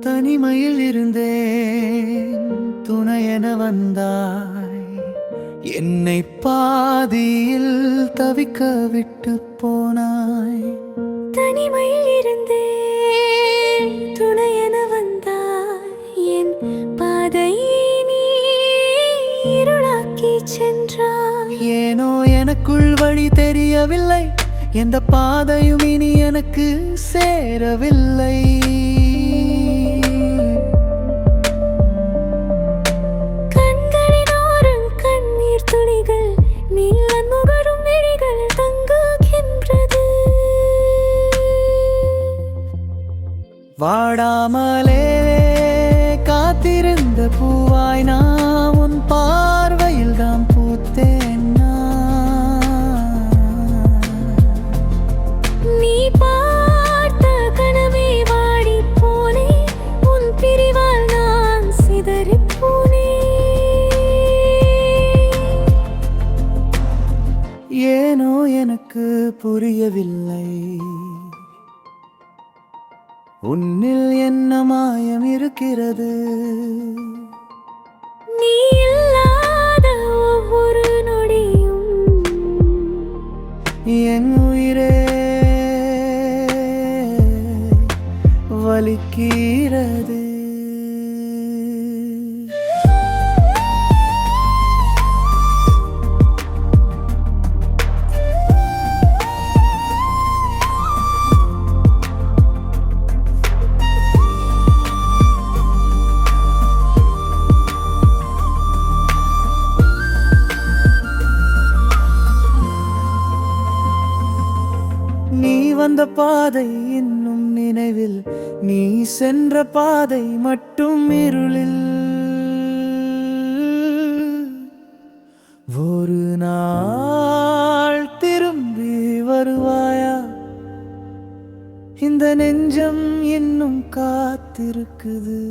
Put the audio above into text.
தனிமையில் இருந்தேன், துணையென வந்தாய். என்னை பாதியில் தவிக்க விட்டு போனாய். தனிமையில் இருந்தேன், துணையென வந்தாய். என் பாதையை நீ இருளாக்கி சென்றாய். ஏனோ எனக்குள் வழி தெரியவில்லை, எந்த பாதையும் இனி எனக்கு சேரவில்லை. கண்களினோரம் கண்ணீர் துளிகள், நீலன் முகரும் விழிகள் தங்குகின்றது. வாடாமலே காத்திருந்த பூவாய் நான் உன் பார்வையில் தான் பூத்தேன். நீ பார்த்த கனவே வாடி போனே, உன் பிரிவால் நான் சிதறி போனே. ஏனோ எனக்கு புரியவில்லை, உன்னில் என்ன மாயம் இருக்கிறது. நீ இல்லாத ஒவ்வொரு நொடியும் என் உயிரே வலிக்கிறது. நீ வந்த பாதை இன்னும் நினைவில், நீ சென்ற பாதை மட்டும் இருளில். ஒரு நாள் திரும்பி வருவாயா? இந்த நெஞ்சம் இன்னும் காத்திருக்குது.